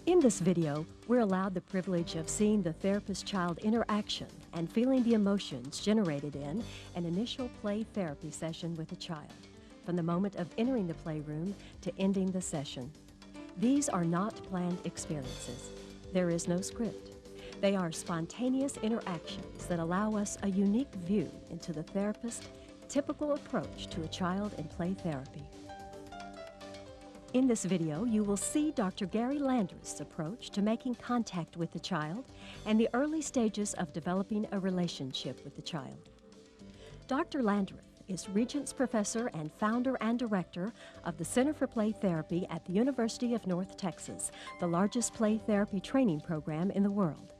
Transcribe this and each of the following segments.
In this video, we're allowed the privilege of seeing the therapist-child interaction and feeling the emotions generated in an initial play therapy session with a child, from the moment of entering the playroom to ending the session. These are not planned experiences. There is no script. They are spontaneous interactions that allow us a unique view into the therapist's typical approach to a child in play therapy. In this video, you will see Dr. Gary Landreth's approach to making contact with the child and the early stages of developing a relationship with the child. Dr. Landreth is Regents Professor and founder and director of the Center for Play Therapy at the University of North Texas, the largest play therapy training program in the world.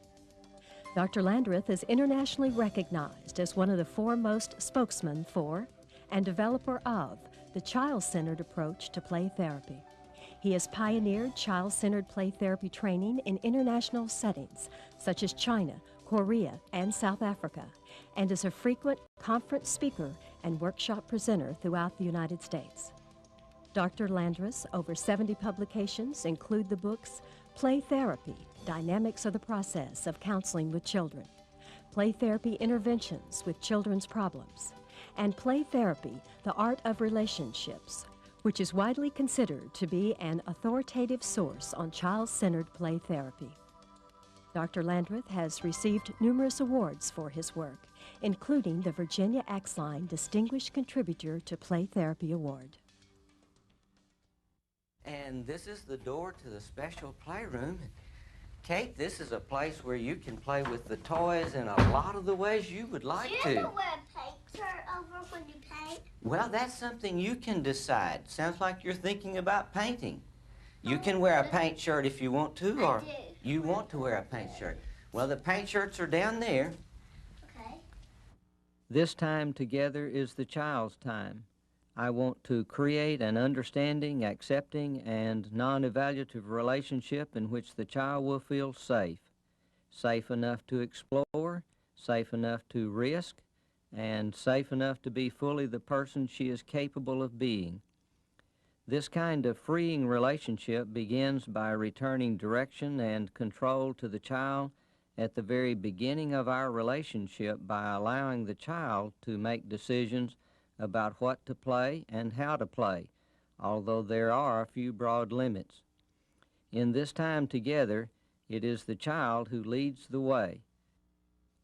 Dr. Landreth is internationally recognized as one of the foremost spokesmen for and developer of the child-centered approach to play therapy. He has pioneered child-centered play therapy training in international settings, such as China, Korea, and South Africa, and is a frequent conference speaker and workshop presenter throughout the United States. Dr. Landreth's over 70 publications include the books Play Therapy, Dynamics of the Process of Counseling with Children, Play Therapy Interventions with Children's Problems, and Play Therapy, The Art of Relationships, which is widely considered to be an authoritative source on child-centered play therapy. Dr. Landreth has received numerous awards for his work, including the Virginia Axline Distinguished Contributor to Play Therapy Award. And this is the door to the special playroom. Kate, this is a place where you can play with the toys in a lot of the ways you would like to. Do you have to wear a paint shirt over when you paint? Well, that's something you can decide. Sounds like you're thinking about painting. You can wear a paint shirt if you want to, or you want to wear a paint shirt. Well, the paint shirts are down there. Okay. This time together is the child's time. I want to create an understanding, accepting, and non-evaluative relationship in which the child will feel safe. Safe enough to explore, safe enough to risk, and safe enough to be fully the person she is capable of being. This kind of freeing relationship begins by returning direction and control to the child at the very beginning of our relationship by allowing the child to make decisions about what to play and how to play, although there are a few broad limits. In this time together, it is the child who leads the way.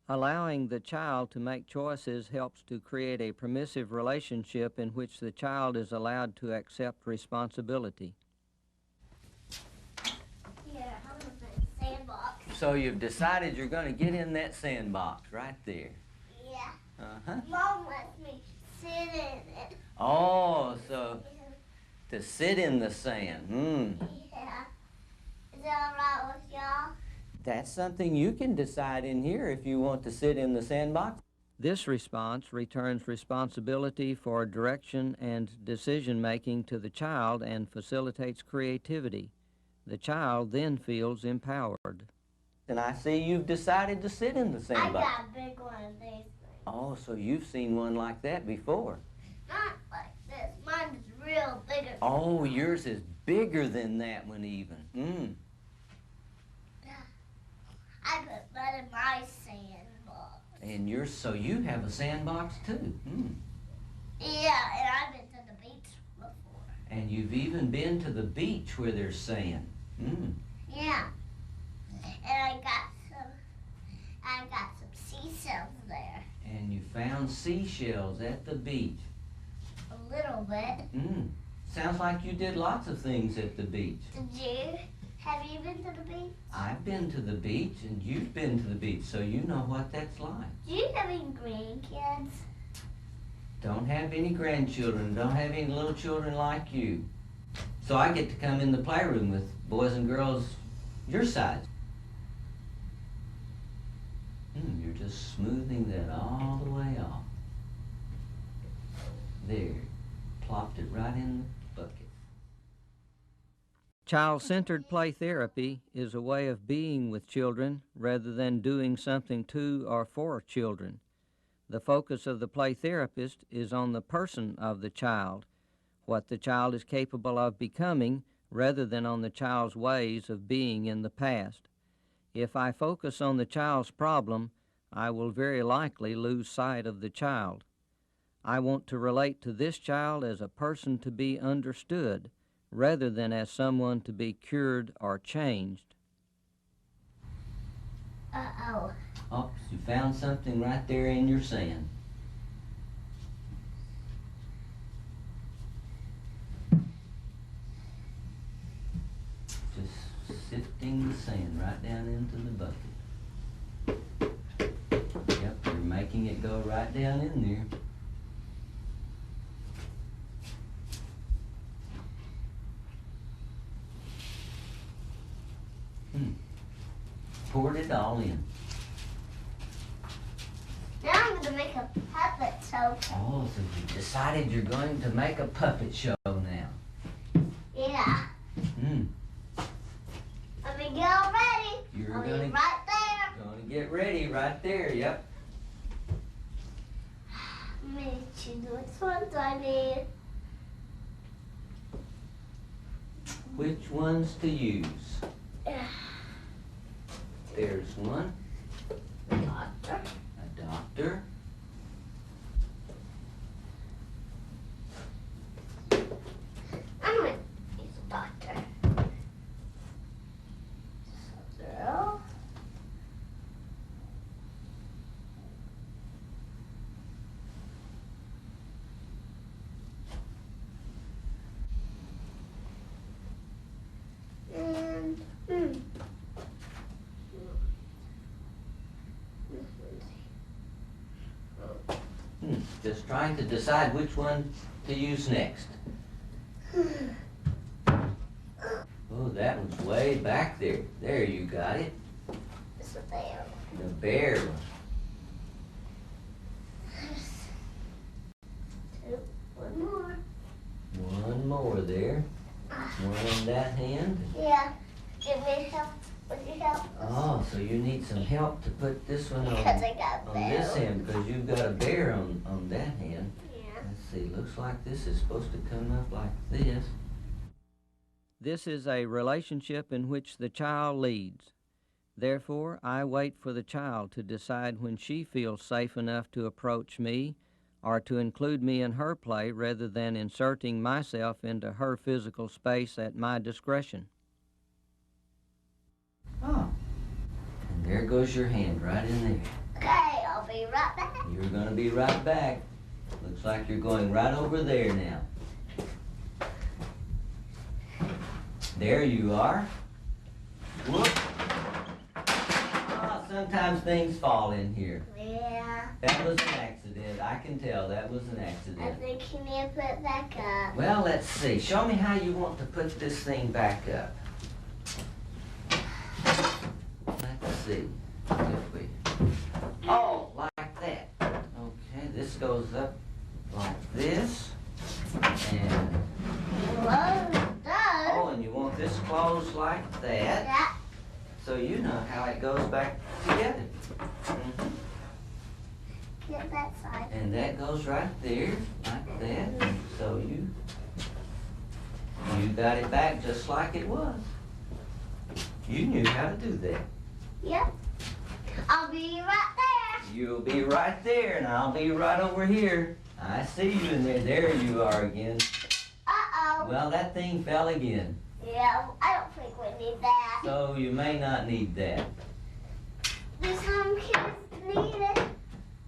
Allowing the child to make choices helps to create a permissive relationship in which the child is allowed to accept responsibility. Yeah, I'm in the sandbox. So you've decided you're going to get in that sandbox right there. Yeah. Uh-huh. Mom lets me sit in it. Oh, so to sit in the sand. Yeah. Is that all right with y'all? That's something you can decide in here if you want to sit in the sandbox. This response returns responsibility for direction and decision-making to the child and facilitates creativity. The child then feels empowered. And I see you've decided to sit in the I sandbox. got a big one of these things. Oh, so you've seen one like that before. Not like this. Mine is real bigger. Oh, yours is bigger than that one even. I put that in my sandbox. And so you have a sandbox too. Yeah, and I've been to the beach before. And you've even been to the beach where there's sand. Yeah. And I got some seashells there. And you found seashells at the beach. A little bit. Sounds like you did lots of things at the beach. Did you? Have you been to the beach? I've been to the beach and you've been to the beach, so you know what that's like. Do you have any grandkids? Don't have any grandchildren, don't have any little children like you. So I get to come in the playroom with boys and girls your size. You're just smoothing that all the way off. There, plopped it right in the bucket. Child-centered play therapy is a way of being with children rather than doing something to or for children. The focus of the play therapist is on the person of the child, what the child is capable of becoming rather than on the child's ways of being in the past. If I focus on the child's problem, I will very likely lose sight of the child. I want to relate to this child as a person to be understood, rather than as someone to be cured or changed. Uh-oh. Oh, you found something right there in your sand. Just sifting the sand right down into the bucket. Yep, you're making it go right down in there. Poured it all in. Now I'm going to make a puppet show. Oh, so you decided you're going to make a puppet show now. Yeah. Let me get all ready. You're I'll be gonna, right there. gonna get ready right there, yep. Let me choose which ones I need. Which ones to use? There's one. Doctor. A doctor. I'm going to use a doctor. So, girl. And, Just trying to decide which one to use next. Oh, that one's way back there. There, you got it. It's a bear. The bear one. One more. One more there. One on that hand. Yeah. Give me help. Would you help? Oh, so you need some help to put this one on, Because I got on bear. this hand because you've got a bear on that hand. Yeah. Let's see, looks like this is supposed to come up like this. This is a relationship in which the child leads. Therefore, I wait for the child to decide when she feels safe enough to approach me or to include me in her play rather than inserting myself into her physical space at my discretion. Oh, and there goes your hand right in there. Okay, I'll be right back. You're going to be right back. Looks like you're going right over there now. There you are. Whoop. Oh, sometimes things fall in here. Yeah. That was an accident. I can tell that was an I accident. think you need to put it back up. Well, let's see. Show me how you want to put this thing back up. Let's see. If we... Oh, like that. Okay, this goes up like this. And oh, and you want this closed like that. Yeah. So you know how it goes back together. Get that side. And that goes right there, like that. So you got it back just like it was. You knew how to do that. Yep. I'll be right there. You'll be right there, and I'll be right over here. I see you in there. There you are again. Uh-oh. Well, that thing fell again. Yeah, I don't think we need that. So you may not need that. Do some kids need it?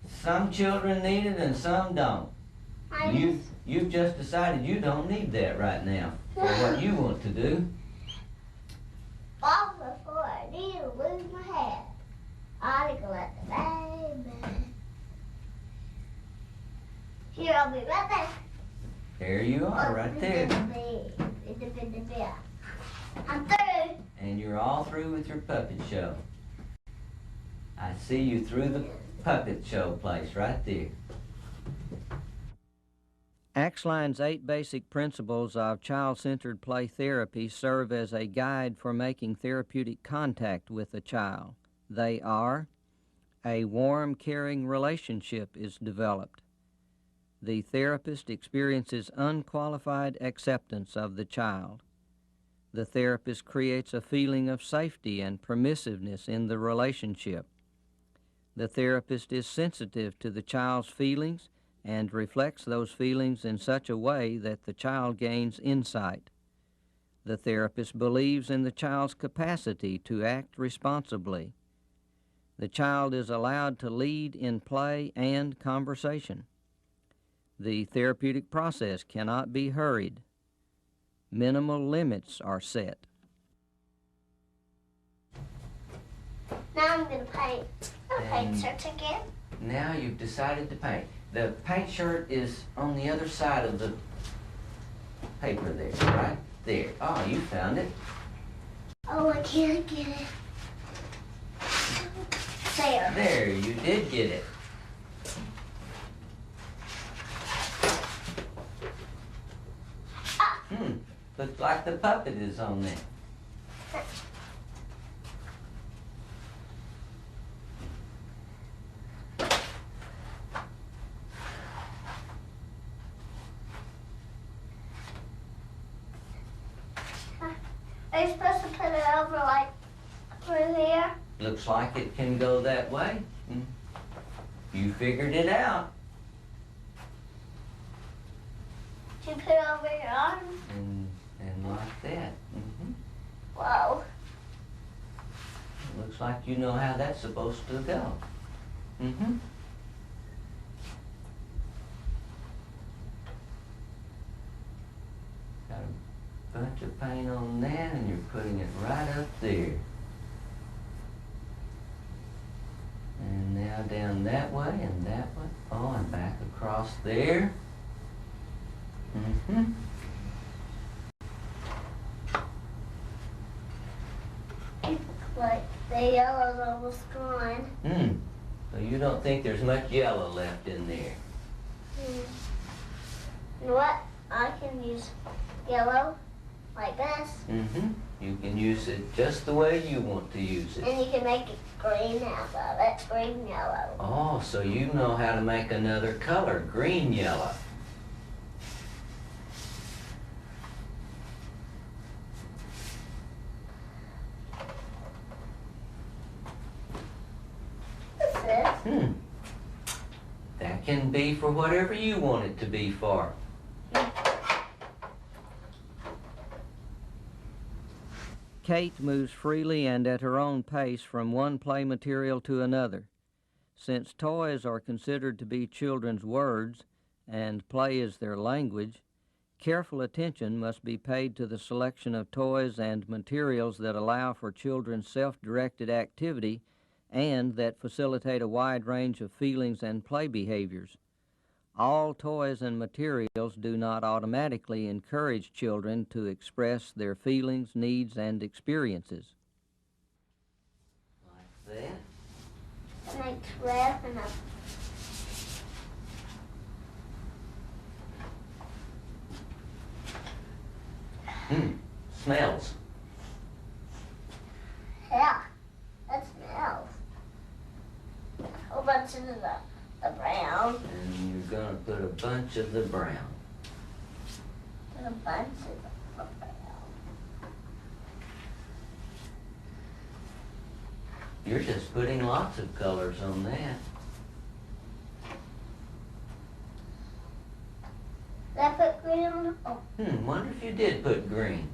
Some children need it and some don't. You've just decided you don't need that right now for what you want to do. Well, before I need to lose my head, I ought to go at the baby. Here, I'll be right there. There you are, right there. I'm through. And you're all through with your puppet show. I see you through the puppet show place right there. Axeline's 8 basic principles of child-centered play therapy serve as a guide for making therapeutic contact with a child. They are: a warm, caring relationship is developed. The therapist experiences unqualified acceptance of the child. The therapist creates a feeling of safety and permissiveness in the relationship. The therapist is sensitive to the child's feelings and reflects those feelings in such a way that the child gains insight. The therapist believes in the child's capacity to act responsibly. The child is allowed to lead in play and conversation. The therapeutic process cannot be hurried. Minimal limits are set. Now I'm going to paint the paint shirt again. Now you've decided to paint. The paint shirt is on the other side of the paper there, right there. Oh, you found it. Oh, I can't get it. There. There, you did get it. Looks like the puppet is on there. Are you supposed to put it over like through here? Looks like it can go that way. You figured it out. Did you put it over your arm? And like that. Whoa. Looks like you know how that's supposed to go. Got a bunch of paint on that, and you're putting it right up there. And now down that way and that way. Oh, and back across there. Like the yellow's almost gone. So you don't think there's much yellow left in there? You know what? I can use yellow like this. You can use it just the way you want to use it. And you can make it green out of it. Green yellow. Oh, so you know how to make another color, green yellow. That can be for whatever you want it to be for. Kate moves freely and at her own pace from one play material to another. Since toys are considered to be children's words and play is their language, careful attention must be paid to the selection of toys and materials that allow for children's self-directed activity and that facilitate a wide range of feelings and play behaviors. All toys and materials do not automatically encourage children to express their feelings, needs, and experiences. Like that. And makes red and Smells. yeah, that smells. A whole bunch of the brown. And you're going to put a bunch of the brown. And a bunch of the brown. You're just putting lots of colors on that. Did I put green on the... Oh. Wonder if you did put green.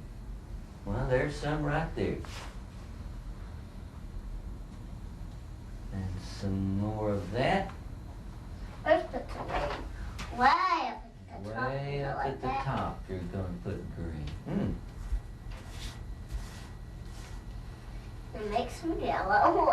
Well, there's some right there. And some more of that. Let's put the green way up at the top. Way up like at the that. top, you're going to put green. And make some yellow.